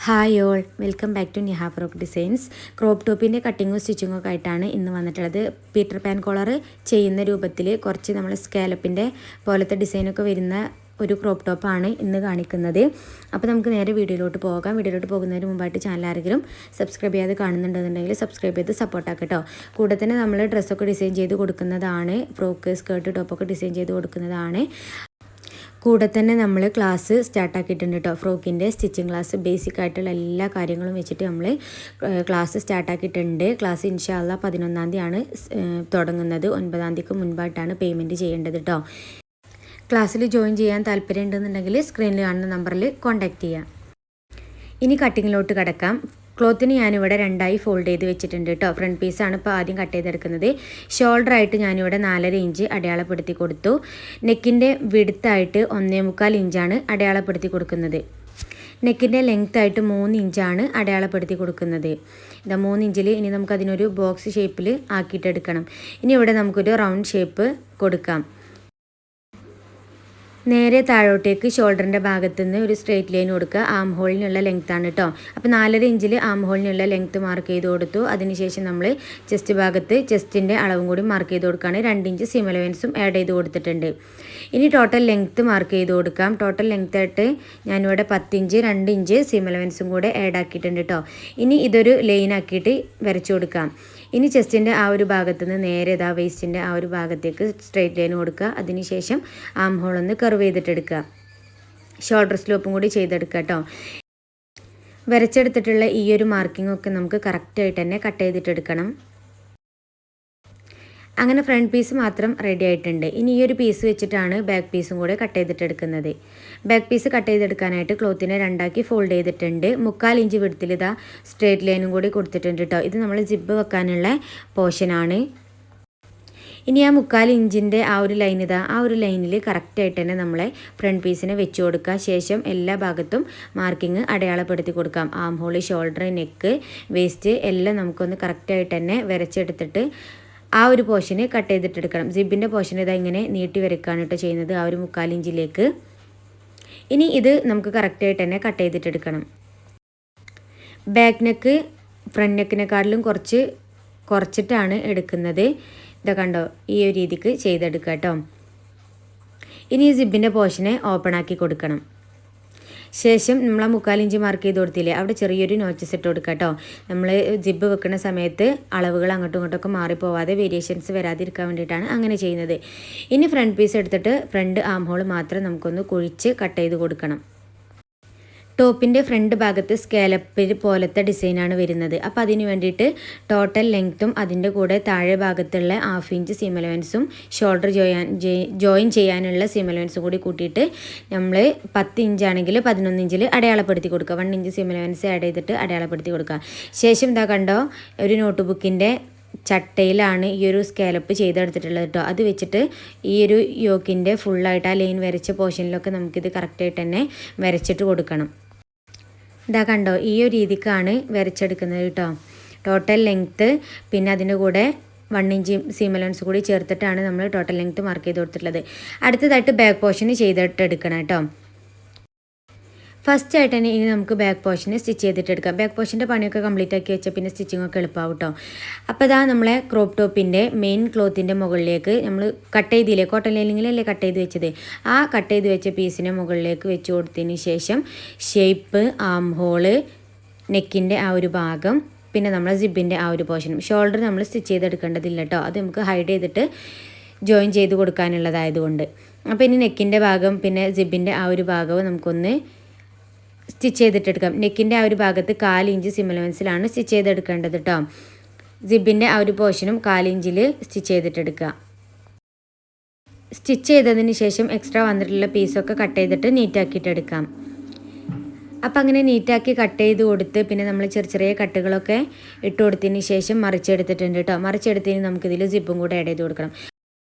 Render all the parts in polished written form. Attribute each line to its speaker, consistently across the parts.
Speaker 1: Hi all, welcome back to Niha frock designs. Crop ടോപ്പിൻ്റെ കട്ടിങ്ങും സ്റ്റിച്ചിങ്ങും ഒക്കെ ആയിട്ടാണ് ഇന്ന് വന്നിട്ടുള്ളത്. പീറ്റർ പാൻ കോളർ ചെയ്യുന്ന രൂപത്തിൽ കുറച്ച് നമ്മൾ സ്കാലപ്പിൻ്റെ പോലത്തെ ഡിസൈനൊക്കെ വരുന്ന ഒരു ക്രോപ്പ് ടോപ്പാണ് ഇന്ന് കാണിക്കുന്നത്. അപ്പോൾ നമുക്ക് നേരെ വീഡിയോയിലോട്ട് പോകാം. വീഡിയോയിലോട്ട് പോകുന്നതിന് മുമ്പായിട്ട് ചാനൽ ആരെങ്കിലും സബ്സ്ക്രൈബ് ചെയ്യാതെ കാണുന്നുണ്ടെന്നുണ്ടെങ്കിൽ സബ്സ്ക്രൈബ് ചെയ്ത് സപ്പോർട്ടാക്കുക കേട്ടോ. കൂടെ തന്നെ നമ്മൾ ഡ്രസ്സൊക്കെ ഡിസൈൻ ചെയ്ത് കൊടുക്കുന്നതാണ്, ഫ്രോക്ക്, സ്കേർട്ട്, ടോപ്പൊക്കെ ഡിസൈൻ ചെയ്ത് കൊടുക്കുന്നതാണ്. കൂടെ തന്നെ നമ്മൾ ക്ലാസ് സ്റ്റാർട്ടാക്കിയിട്ടുണ്ട് കേട്ടോ. ഫ്രോക്കിൻ്റെ സ്റ്റിച്ചിങ് ക്ലാസ്, ബേസിക് ആയിട്ടുള്ള എല്ലാ കാര്യങ്ങളും വെച്ചിട്ട് നമ്മൾ ക്ലാസ് സ്റ്റാർട്ടാക്കിയിട്ടുണ്ട്. ക്ലാസ് ഇൻഷാ അല്ലാഹ് 11-ാം തീയതിയാണ് തുടങ്ങുന്നത്. 9-ാം തീയതിക്ക് മുൻപായിട്ടാണ് പേയ്മെൻറ്റ് ചെയ്യേണ്ടത് കേട്ടോ. ക്ലാസ്സിൽ ജോയിൻ ചെയ്യാൻ താല്പര്യം ഉണ്ടെന്നുണ്ടെങ്കിൽ സ്ക്രീനിൽ കാണുന്ന നമ്പറിൽ കോൺടാക്റ്റ് ചെയ്യാം. ഇനി കട്ടിങ്ങിലോട്ട് കിടക്കാം. ക്ലോത്തിന് ഞാനിവിടെ 2ആയി ഫോൾഡ് ചെയ്ത് വെച്ചിട്ടുണ്ട് കേട്ടോ. ഫ്രണ്ട് പീസാണ് ഇപ്പോൾ ആദ്യം കട്ട് ചെയ്തെടുക്കുന്നത്. ഷോൾഡറായിട്ട് ഞാനിവിടെ 4.5 ഇഞ്ച് അടയാളപ്പെടുത്തി കൊടുത്തു. നെക്കിൻ്റെ വിഡ്ത്തായിട്ട് 1.25 ഇഞ്ചാണ് അടയാളപ്പെടുത്തി കൊടുക്കുന്നത്. നെക്കിൻ്റെ ലെങ്ത്തായിട്ട് 3 ഇഞ്ചാണ് അടയാളപ്പെടുത്തി കൊടുക്കുന്നത്. ഇതാ 3 ഇഞ്ചിൽ ഇനി നമുക്കതിനൊരു ബോക്സ് ഷേപ്പിൽ ആക്കിയിട്ടെടുക്കണം. ഇനി ഇവിടെ നമുക്കൊരു റൗണ്ട് ഷേപ്പ് കൊടുക്കാം. നേരെ താഴോട്ടേക്ക് ഷോൾഡറിൻ്റെ ഭാഗത്തു നിന്ന് ഒരു സ്ട്രെയിറ്റ് ലൈൻ കൊടുക്കുക. ആം ഹോളിനുള്ള ലെങ്ത്താണ് കേട്ടോ. അപ്പോൾ 4.5 ഇഞ്ചിൽ ആം ഹോളിനുള്ള ലെങ്ത്ത് മാർക്ക് ചെയ്ത് കൊടുത്തു. അതിനുശേഷം നമ്മൾ ചെസ്റ്റ് ഭാഗത്ത് ചെസ്റ്റിൻ്റെ അളവും കൂടി മാർക്ക് ചെയ്ത് കൊടുക്കുകയാണ്. 2 ഇഞ്ച് സീം അലവൻസും ആഡ് ചെയ്ത് കൊടുത്തിട്ടുണ്ട്. ഇനി ടോട്ടൽ ലെങ്ത്ത് മാർക്ക് ചെയ്ത് കൊടുക്കാം. ടോട്ടൽ ലെങ്ത്തായിട്ട് ഞാനിവിടെ 10 ഇഞ്ച് 2 ഇഞ്ച് സീം അലവൻസും കൂടെ ആഡ് ആക്കിയിട്ടുണ്ട് കേട്ടോ. ഇനി ഇതൊരു ലൈൻ ആക്കിയിട്ട് വരച്ചു കൊടുക്കാം. ഇനി ചെസ്റ്റിൻ്റെ ആ ഒരു ഭാഗത്തു നിന്ന് നേരെ ഇതാ വേസ്റ്റിൻ്റെ ആ ഒരു ഭാഗത്തേക്ക് സ്ട്രെയിറ്റ് ലൈൻ കൊടുക്കുക. അതിനുശേഷം ആം ഹോളൊന്ന് കർവ് ചെയ്തിട്ടെടുക്കുക. ഷോൾഡർ സ്ലോപ്പും കൂടി ചെയ്തെടുക്കുക കേട്ടോ. വരച്ചെടുത്തിട്ടുള്ള ഈ ഒരു മാർക്കിംഗ് ഒക്കെ നമുക്ക് കറക്റ്റായിട്ട് തന്നെ കട്ട് ചെയ്തിട്ടെടുക്കണം. അങ്ങനെ ഫ്രണ്ട് പീസ് മാത്രം റെഡി ആയിട്ടുണ്ട്. ഇനി ഈ ഒരു പീസ് വെച്ചിട്ടാണ് ബാക്ക് പീസും കൂടെ കട്ട് ചെയ്തിട്ടെടുക്കുന്നത്. ബാക്ക് പീസ് കട്ട് ചെയ്തെടുക്കാനായിട്ട് ക്ലോത്തിനെ 2ആക്കി ഫോൾഡ് ചെയ്തിട്ടുണ്ട്. 1/4 ഇഞ്ച് വിഡ്ത്തിൽ ഇതാ സ്ട്രേറ്റ് ലൈനും കൂടി കൊടുത്തിട്ടുണ്ട് കേട്ടോ. ഇത് നമ്മൾ ജിബ് വെക്കാനുള്ള പോർഷനാണ്. ഇനി ആ 1/4 ഇഞ്ചിൻ്റെ ആ ഒരു ലൈൻ ഇതാ ആ ഒരു ലൈനിൽ കറക്റ്റായിട്ട് തന്നെ നമ്മളെ ഫ്രണ്ട് പീസിനെ വെച്ച് കൊടുക്കുക. ശേഷം എല്ലാ ഭാഗത്തും മാർക്കിങ് അടയാളപ്പെടുത്തി കൊടുക്കാം. Arm hole, shoulder, neck, waste എല്ലാം നമുക്കൊന്ന് കറക്റ്റായിട്ട് തന്നെ വരച്ചെടുത്തിട്ട് ആ ഒരു പോർഷന് കട്ട് ചെയ്തിട്ടെടുക്കണം. ജിബിൻ്റെ പോർഷൻ ഇതാ ഇങ്ങനെ നീട്ടി വരയ്ക്കാണ് കേട്ടോ ചെയ്യുന്നത്, ആ ഒരു 1/4 ഇഞ്ചിലേക്ക്. ഇനി ഇത് നമുക്ക് കറക്റ്റായിട്ട് തന്നെ കട്ട് ചെയ്തിട്ടെടുക്കണം. ബാക്ക് നെക്ക് ഫ്രണ്ട് നെക്കിനെക്കാട്ടിലും കുറച്ചിട്ടാണ് എടുക്കുന്നത്. ഇതാ കണ്ടോ, ഈ ഒരു രീതിക്ക് ചെയ്തെടുക്കുക കേട്ടോ. ഇനി ഈ ജിബിൻ്റെ പോർഷനെ ഓപ്പൺ ആക്കി കൊടുക്കണം. ശേഷം നമ്മൾ ആ 1/4 ഇഞ്ച് മാർക്ക് ചെയ്ത് കൊടുത്തില്ലേ, അവിടെ ചെറിയൊരു നോച്ചസ് ഇട്ട് കൊടുക്കുക കേട്ടോ. നമ്മൾ ജിബ് വെക്കുന്ന സമയത്ത് അളവുകൾ അങ്ങോട്ടും ഇങ്ങോട്ടൊക്കെ മാറിപ്പോവാതെ വേരിയേഷൻസ് വരാതിരിക്കാൻ വേണ്ടിയിട്ടാണ് അങ്ങനെ ചെയ്യുന്നത്. ഇനി ഫ്രണ്ട് പീസ് എടുത്തിട്ട് ഫ്രണ്ട് ആം ഹോൾ മാത്രം നമുക്കൊന്ന് കുഴിച്ച് കട്ട് ചെയ്ത് കൊടുക്കണം. ടോപ്പിൻ്റെ ഫ്രണ്ട് ഭാഗത്ത് സ്കാലപ്പ് പോലത്തെ ഡിസൈനാണ് വരുന്നത്. അപ്പോൾ അതിന് വേണ്ടിയിട്ട് ടോട്ടൽ ലെങ്ത്തും അതിൻ്റെ കൂടെ താഴെ ഭാഗത്തുള്ള 1/2 ഇഞ്ച് സീം അലവൻസും ഷോൾഡർ ജോയിൻ ചെയ്യാനുള്ള സീം അലവൻസും കൂടി കൂട്ടിയിട്ട് നമ്മൾ 10 ഇഞ്ചാണെങ്കിൽ 11 ഇഞ്ചിൽ അടയാളപ്പെടുത്തി കൊടുക്കുക. 1 ഇഞ്ച് സീം അലവൻസ് ആഡ് ചെയ്തിട്ട് അടയാളപ്പെടുത്തി കൊടുക്കുക. ശേഷം ഇതാ കണ്ടോ, ഒരു നോട്ട് ബുക്കിൻ്റെ ചട്ടയിലാണ് ഈ ഒരു സ്കാലപ്പ് ചെയ്തെടുത്തിട്ടുള്ളത് കേട്ടോ. അത് വെച്ചിട്ട് ഈ ഒരു യോക്കിൻ്റെ ഫുള്ളായിട്ട് ആ ലൈൻ വരച്ച പോർഷനിലൊക്കെ നമുക്കിത് കറക്റ്റായിട്ട് തന്നെ വരച്ചിട്ട് കൊടുക്കണം. ഇതാ കണ്ടോ, ഈ ഒരു രീതിക്കാണ് വരച്ചെടുക്കുന്നത് കേട്ടോ. ടോട്ടൽ ലെങ്ത്ത് പിന്നെ അതിൻ്റെ കൂടെ 1 ഇഞ്ച് സീം അലവൻസ് കൂടി ചേർത്തിട്ടാണ് നമ്മൾ ടോട്ടൽ ലെങ്ത്ത് മാർക്ക് ചെയ്ത് കൊടുത്തിട്ടുള്ളത്. അടുത്തതായിട്ട് ബാക്ക് പോർഷൻ ചെയ്തിട്ടെടുക്കണം കേട്ടോ. ഫസ്റ്റ് ആയിട്ട് തന്നെ ഇനി നമുക്ക് ബാക്ക് പോർഷന് സ്റ്റിച്ച് ചെയ്തിട്ടെടുക്കാം. ബാക്ക് പോർഷൻ്റെ പണിയൊക്കെ കംപ്ലീറ്റ് ആക്കി വെച്ചാൽ പിന്നെ സ്റ്റിച്ചിങ്ങൊക്കെ എളുപ്പമാവും കേട്ടോ. അപ്പോൾ ഇതാ നമ്മളെ ക്രോപ്പ് ടോപ്പിൻ്റെ മെയിൻ ക്ലോത്തിൻ്റെ മുകളിലേക്ക് നമ്മൾ കട്ട് ചെയ്തില്ലേ, കോട്ടൺ ലൈനിങ്ങിലല്ലേ കട്ട് ചെയ്ത് വെച്ചത്, ആ കട്ട് ചെയ്ത് വെച്ച പീസിനെ മുകളിലേക്ക് വെച്ച് കൊടുത്തതിന് ശേഷം ഷേപ്പ്, ആം ഹോള്, നെക്കിൻ്റെ ആ ഒരു ഭാഗം, പിന്നെ നമ്മൾ ജിബിൻ്റെ ആ ഒരു പോർഷനും. ഷോൾഡർ നമ്മൾ സ്റ്റിച്ച് ചെയ്തെടുക്കേണ്ടതില്ല കേട്ടോ, അത് നമുക്ക് ഹൈഡ് ചെയ്തിട്ട് ജോയിൻ ചെയ്ത് കൊടുക്കാനുള്ളതായതുകൊണ്ട്. അപ്പോൾ ഇനി നെക്കിൻ്റെ ഭാഗം പിന്നെ ജിബിൻ്റെ ആ ഒരു ഭാഗവും നമുക്കൊന്ന് സ്റ്റിച്ച് ചെയ്തിട്ടെടുക്കാം. നെക്കിൻ്റെ ആ ഒരു ഭാഗത്ത് 1/4 ഇഞ്ച് സീം അലവൻസിലാണ് സ്റ്റിച്ച് ചെയ്തെടുക്കേണ്ടത് കേട്ടോ. ജിബിൻ്റെ ആ ഒരു പോർഷനും 1/4 ഇഞ്ചിൽ സ്റ്റിച്ച് ചെയ്തിട്ടെടുക്കുക. സ്റ്റിച്ച് ചെയ്തതിന് ശേഷം എക്സ്ട്രാ വന്നിട്ടുള്ള പീസൊക്കെ കട്ട് ചെയ്തിട്ട് നീറ്റാക്കിയിട്ടെടുക്കാം. അപ്പം അങ്ങനെ നീറ്റാക്കി കട്ട് ചെയ്ത് കൊടുത്ത് പിന്നെ നമ്മൾ ചെറിയ കട്ടുകളൊക്കെ ഇട്ട് കൊടുത്തതിന് ശേഷം മറിച്ചെടുത്തിട്ടുണ്ട് കേട്ടോ. മറിച്ചെടുത്തതിന് നമുക്കിതിൽ ജിബും കൂടെ ആഡ് ചെയ്ത് കൊടുക്കണം.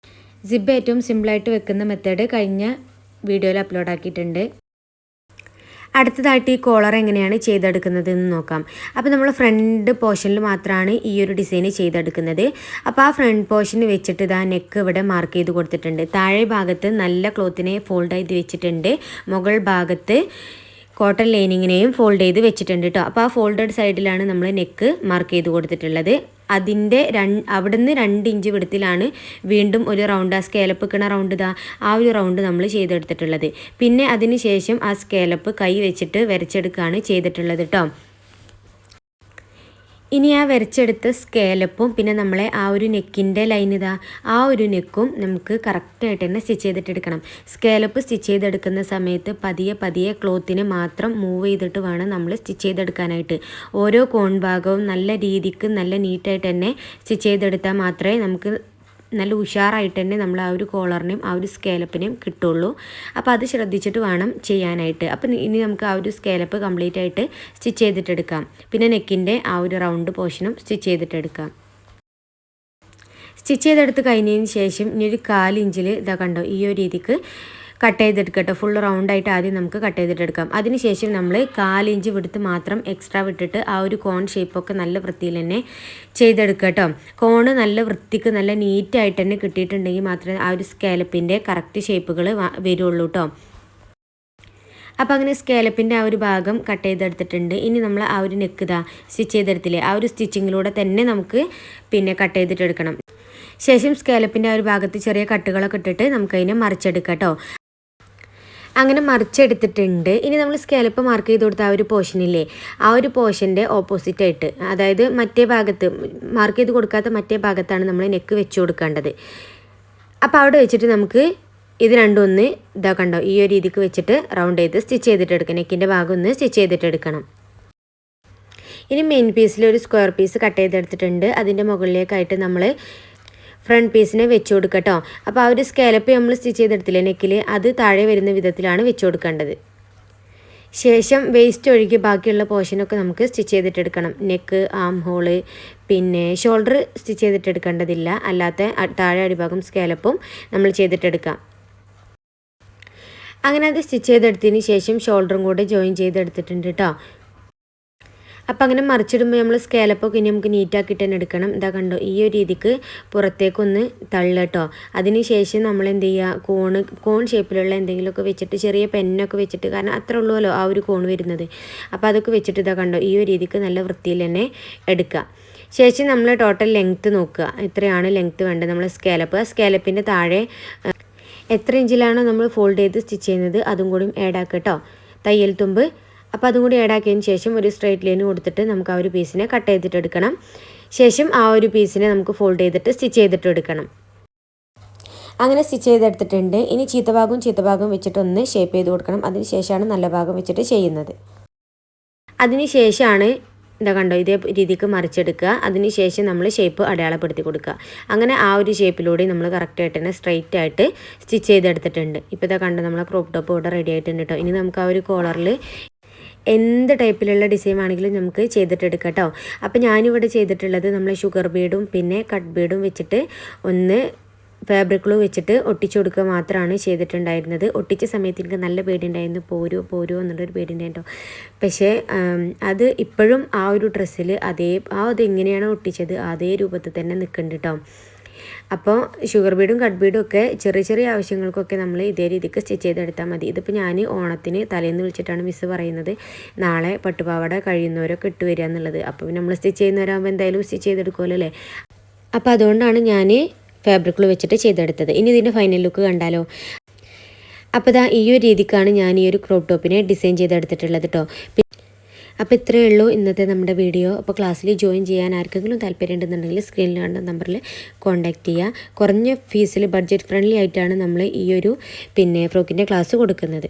Speaker 1: ജിബ് ഏറ്റവും സിമ്പിളായിട്ട് വെക്കുന്ന മെത്തേഡ് കഴിഞ്ഞ വീഡിയോയിൽ അപ്ലോഡ് ആക്കിയിട്ടുണ്ട്. അടുത്തതായിട്ട് ഈ കോളർ എങ്ങനെയാണ് ചെയ്തെടുക്കുന്നത് എന്ന് നോക്കാം. അപ്പോൾ നമ്മൾ ഫ്രണ്ട് പോർഷനിൽ മാത്രമാണ് ഈ ഒരു ഡിസൈൻ ചെയ്തെടുക്കുന്നത്. അപ്പോൾ ആ ഫ്രണ്ട് പോർഷൻ വെച്ചിട്ട് ഇതാ നെക്ക് ഇവിടെ മാർക്ക് ചെയ്ത് കൊടുത്തിട്ടുണ്ട്. താഴെ ഭാഗത്ത് നല്ല ക്ലോത്തിനെ ഫോൾഡ് ചെയ്ത് വെച്ചിട്ടുണ്ട്. മുകൾ ഭാഗത്ത് കോട്ടൺ ലൈനിങ്ങിനെയും ഫോൾഡ് ചെയ്ത് വെച്ചിട്ടുണ്ട് കേട്ടോ. അപ്പോൾ ആ ഫോൾഡഡ് സൈഡിലാണ് നമ്മൾ നെക്ക് മാർക്ക് ചെയ്ത് കൊടുത്തിട്ടുള്ളത്. അതിൻ്റെ അവിടുന്ന് 2 ഇഞ്ച് വിടത്തിലാണ് വീണ്ടും ഒരു റൗണ്ട്, ആ സ്കേലപ്പ് വെക്കണ റൗണ്ട് ആ ഒരു റൗണ്ട് നമ്മൾ ചെയ്തെടുത്തിട്ടുള്ളത്. പിന്നെ അതിന് ശേഷം ആ സ്കേലപ്പ് കൈ വെച്ചിട്ട് വരച്ചെടുക്കുകയാണ് ചെയ്തിട്ടുള്ളത് കേട്ടോ. ഇനി ആ വരച്ചെടുത്ത സ്കേലപ്പും പിന്നെ നമ്മളെ ആ ഒരു നെക്കിൻ്റെ ലൈൻ ആ ഒരു നെക്കും നമുക്ക് കറക്റ്റായിട്ട് തന്നെ സ്റ്റിച്ച് ചെയ്തിട്ടെടുക്കണം. സ്കേലപ്പ് സ്റ്റിച്ച് ചെയ്തെടുക്കുന്ന സമയത്ത് പതിയെ ക്ലോത്തിനെ മാത്രം മൂവ് ചെയ്തിട്ട് വേണം നമ്മൾ സ്റ്റിച്ച് ചെയ്തെടുക്കാനായിട്ട്. ഓരോ കോൺ ഭാഗവും നല്ല രീതിക്ക് നല്ല നീറ്റായിട്ട് തന്നെ സ്റ്റിച്ച് ചെയ്തെടുത്താൽ മാത്രമേ നമുക്ക് നല്ല ഉഷാറായിട്ട് തന്നെ നമ്മൾ ആ ഒരു കോളറിനെയും ആ ഒരു സ്കേലപ്പിനെയും കിട്ടുള്ളൂ. അപ്പോൾ അത് ശ്രദ്ധിച്ചിട്ട് വേണം ചെയ്യാനായിട്ട്. അപ്പം ഇനി നമുക്ക് ആ ഒരു സ്കേലപ്പ് കംപ്ലീറ്റ് ആയിട്ട് സ്റ്റിച്ച് ചെയ്തിട്ടെടുക്കാം. പിന്നെ നെക്കിൻ്റെ ആ ഒരു റൗണ്ട് പോർഷനും സ്റ്റിച്ച് ചെയ്തിട്ടെടുക്കാം. സ്റ്റിച്ച് ചെയ്തെടുത്ത് കഴിഞ്ഞതിന് ശേഷം ഇനി ഒരു 1/4 ഇഞ്ചിൽ കണ്ടോ ഈ ഒരു രീതിക്ക് കട്ട് ചെയ്തെടുക്കട്ടോ. ഫുൾ റൗണ്ടായിട്ട് ആദ്യം നമുക്ക് കട്ട് ചെയ്തിട്ടെടുക്കാം. അതിനുശേഷം നമ്മൾ 1/4 ഇഞ്ച് വിടുത്ത് മാത്രം എക്സ്ട്രാ വിട്ടിട്ട് ആ ഒരു കോൺ ഷേപ്പൊക്കെ നല്ല വൃത്തിയിൽ തന്നെ ചെയ്തെടുക്കട്ടോ. കോണ് നല്ല വൃത്തിക്ക് നല്ല നീറ്റായിട്ട് തന്നെ കിട്ടിയിട്ടുണ്ടെങ്കിൽ മാത്രമേ ആ ഒരു സ്കേലപ്പിൻ്റെ കറക്റ്റ് ഷേപ്പുകൾ വരുള്ളൂ കേട്ടോ. അപ്പോൾ അങ്ങനെ സ്കേലപ്പിൻ്റെ ആ ഒരു ഭാഗം കട്ട് ചെയ്തെടുത്തിട്ടുണ്ട്. ഇനി നമ്മൾ ആ ഒരു നെക്ക് സ്റ്റിച്ച് ചെയ്തെടുത്തില്ലേ, ആ ഒരു സ്റ്റിച്ചിങ്ങിലൂടെ തന്നെ നമുക്ക് പിന്നെ കട്ട് ചെയ്തിട്ടെടുക്കണം. ശേഷം സ്കേലപ്പിൻ്റെ ആ ഒരു ഭാഗത്ത് ചെറിയ കട്ടുകളൊക്കെ ഇട്ടിട്ട് നമുക്കതിനെ മറിച്ചെടുക്കാം കേട്ടോ. അങ്ങനെ മറിച്ചെടുത്തിട്ടുണ്ട്. ഇനി നമ്മൾ സ്കേലപ്പ് മാർക്ക് ചെയ്ത് കൊടുത്ത ആ ഒരു പോർഷനില്ലേ, ആ ഒരു പോർഷൻ്റെ ഓപ്പോസിറ്റായിട്ട്, അതായത് മറ്റേ ഭാഗത്ത് മാർക്ക് ചെയ്ത് കൊടുക്കാത്ത മറ്റേ ഭാഗത്താണ് നമ്മൾ നെക്ക് വെച്ച് കൊടുക്കേണ്ടത്. അപ്പോൾ അവിടെ വെച്ചിട്ട് നമുക്ക് ഇത് രണ്ടും ഒന്ന് കണ്ടോ ഈ ഒരു രീതിക്ക് വെച്ചിട്ട് റൗണ്ട് ചെയ്ത് സ്റ്റിച്ച് ചെയ്തിട്ടെടുക്കണം. നെക്കിൻ്റെ ഭാഗം ഒന്ന് സ്റ്റിച്ച് ചെയ്തിട്ടെടുക്കണം. ഇനി മെയിൻ പീസിൽ ഒരു സ്ക്വയർ പീസ് കട്ട് ചെയ്തെടുത്തിട്ടുണ്ട്. അതിൻ്റെ മുകളിലേക്കായിട്ട് നമ്മൾ ഫ്രണ്ട് പീസിനെ വെച്ച് കൊടുക്കുക കേട്ടോ. അപ്പോൾ ആ ഒരു സ്കേലപ്പ് നമ്മൾ സ്റ്റിച്ച് ചെയ്തെടുത്തില്ലേ നെക്കിൽ, അത് താഴെ വരുന്ന വിധത്തിലാണ് വെച്ച് കൊടുക്കേണ്ടത്. ശേഷം വേസ്റ്റ് ഒഴുകി ബാക്കിയുള്ള പോർഷനൊക്കെ നമുക്ക് സ്റ്റിച്ച് ചെയ്തിട്ടെടുക്കണം. നെക്ക്, ആം ഹോള്, പിന്നെ ഷോൾഡർ സ്റ്റിച്ച് ചെയ്തിട്ടെടുക്കേണ്ടതില്ല. അല്ലാത്ത താഴെ അടിഭാഗം സ്കേലപ്പും നമ്മൾ ചെയ്തിട്ടെടുക്കാം. അങ്ങനെ അത് സ്റ്റിച്ച് ചെയ്തെടുത്തതിന് ശേഷം ഷോൾഡറും കൂടെ ജോയിൻ ചെയ്തെടുത്തിട്ടുണ്ട് കേട്ടോ. അപ്പം അങ്ങനെ മറിച്ചിടുമ്പോൾ നമ്മൾ സ്കേലപ്പൊക്കെ ഇനി നമുക്ക് നീറ്റാക്കിയിട്ട് തന്നെ എടുക്കണം. കണ്ടോ ഈ ഒരു രീതിക്ക് പുറത്തേക്കൊന്ന് തള്ളട്ടോ. അതിന് ശേഷം നമ്മൾ എന്ത് ചെയ്യുക, കോൺ ഷേപ്പിലുള്ള എന്തെങ്കിലുമൊക്കെ വെച്ചിട്ട് ചെറിയ പെന്നൊക്കെ വെച്ചിട്ട്, കാരണം അത്ര ഉള്ളൂല്ലോ ആ ഒരു കോൺ വരുന്നത്. അപ്പോൾ അതൊക്കെ വെച്ചിട്ട് കണ്ടോ ഈ ഒരു രീതിക്ക് നല്ല വൃത്തിയിൽ തന്നെ എടുക്കുക. ശേഷം നമ്മൾ ടോട്ടൽ ലെങ്ത്ത് നോക്കുക, എത്രയാണ് ലെങ്ത്ത് വേണ്ടത്. നമ്മൾ സ്കേലപ്പിൻ്റെ താഴെ എത്ര ഇഞ്ചിലാണോ നമ്മൾ ഫോൾഡ് ചെയ്ത് സ്റ്റിച്ച് ചെയ്യുന്നത് അതും കൂടി ആഡ് ആക്കുക കേട്ടോ, തയ്യൽ തുമ്പ്. അപ്പോൾ അതും കൂടി ആഡ് ആക്കിയതിന് ശേഷം ഒരു സ്ട്രൈറ്റ് ലൈൻ കൊടുത്തിട്ട് നമുക്ക് ആ ഒരു പീസിനെ കട്ട് ചെയ്തിട്ടെടുക്കണം. ശേഷം ആ ഒരു പീസിനെ നമുക്ക് ഫോൾഡ് ചെയ്തിട്ട് സ്റ്റിച്ച് ചെയ്തിട്ടെടുക്കണം. അങ്ങനെ സ്റ്റിച്ച് ചെയ്തെടുത്തിട്ടുണ്ട്. ഇനി ചീത്തഭാഗം വെച്ചിട്ട് ഒന്ന് ഷേപ്പ് ചെയ്ത് കൊടുക്കണം. അതിന് ശേഷമാണ് നല്ല ഭാഗം വെച്ചിട്ട് ചെയ്യുന്നത്. അതിന് ശേഷമാണ് കണ്ടോ ഇതേ രീതിക്ക് മറിച്ചെടുക്കുക. അതിന് ശേഷം നമ്മൾ ഷേപ്പ് അടയാളപ്പെടുത്തി കൊടുക്കുക. അങ്ങനെ ആ ഒരു ഷേപ്പിലൂടെ നമ്മൾ കറക്റ്റായിട്ട് തന്നെ സ്ട്രൈറ്റ് ആയിട്ട് സ്റ്റിച്ച് ചെയ്തെടുത്തിട്ടുണ്ട്. ഇപ്പോൾ കണ്ടോ നമ്മളെ ക്രോപ്പ് ടോപ്പ് ഇവിടെ റെഡി ആയിട്ടുണ്ട് കേട്ടോ. ഇനി നമുക്ക് ആ ഒരു കോളറിൽ എന്ത് ടൈപ്പിലുള്ള ഡിസൈൻ ആണെങ്കിലും നമുക്ക് ചെയ്തിട്ടെടുക്കാം കേട്ടോ. അപ്പോൾ ഞാനിവിടെ ചെയ്തിട്ടുള്ളത് നമ്മൾ ഷുഗർ ബീഡും പിന്നെ കട്ട് ബീഡും വെച്ചിട്ട് ഒന്ന് ഫാബ്രിക് ഗ്ലൂ വെച്ചിട്ട് ഒട്ടിച്ചു കൊടുക്കുക മാത്രമാണ് ചെയ്തിട്ടുണ്ടായിരുന്നത്. ഒട്ടിച്ച സമയത്ത് എനിക്ക് നല്ല പേടിയുണ്ടായിരുന്നു, പോരോ എന്നുള്ളൊരു പേടിയുണ്ടായിരുന്നു. പക്ഷേ അത് ഇപ്പോഴും ആ ഒരു ഡ്രസ്സിൽ അതെങ്ങനെയാണോ ഒട്ടിച്ചത് അതേ രൂപത്തിൽ തന്നെ നിൽക്കുന്നുണ്ട് കേട്ടോ. അപ്പോൾ ഷുഗർ ബീഡും കട്ട് ബീഡും ഒക്കെ ചെറിയ ആവശ്യങ്ങൾക്കൊക്കെ നമ്മൾ ഇതേ രീതിക്ക് സ്റ്റിച്ച് ചെയ്തെടുത്താൽ മതി. ഇതിപ്പോൾ ഞാൻ ഓണത്തിന് തലേന്ന് വിളിച്ചിട്ടാണ് മിസ്സ് പറയുന്നത് നാളെ പട്ടുപാവാട കഴിയുന്നവരൊക്കെ ഇട്ട് വരിക എന്നുള്ളത്. അപ്പോൾ നമ്മൾ സ്റ്റിച്ച് ചെയ്യുന്നവരാകുമ്പോൾ എന്തായാലും സ്റ്റിച്ച് ചെയ്തെടുക്കുമല്ലോ അല്ലേ. അപ്പോൾ അതുകൊണ്ടാണ് ഞാൻ ഫാബ്രിക് ഗ്ലൂ വെച്ചിട്ട് ചെയ്തെടുത്തത്. ഇനി ഇതിൻ്റെ ഫൈനൽ ലുക്ക് കണ്ടാലോ. അപ്പോൾ ഈ ഒരു രീതിക്കാണ് ഞാൻ ഈ ഒരു ക്രോപ്പ് ടോപ്പിനെ ഡിസൈൻ ചെയ്തെടുത്തിട്ടുള്ളത് കേട്ടോ. അപ്പോൾ ഇത്രയേ ഉള്ളൂ ഇന്നത്തെ നമ്മുടെ വീഡിയോ. അപ്പോൾ ക്ലാസ്സിൽ ജോയിൻ ചെയ്യാൻ ആർക്കെങ്കിലും താല്പര്യം ഉണ്ടെന്നുണ്ടെങ്കിൽ സ്ക്രീനിൽ കാണുന്ന നമ്പറിൽ കോൺടാക്റ്റ് ചെയ്യുക. കുറഞ്ഞ ഫീസിൽ ബഡ്ജറ്റ് ഫ്രണ്ട്ലി ആയിട്ടാണ് നമ്മൾ ഈ ഒരു ഫ്രോക്കിൻ്റെ ക്ലാസ് കൊടുക്കുന്നത്.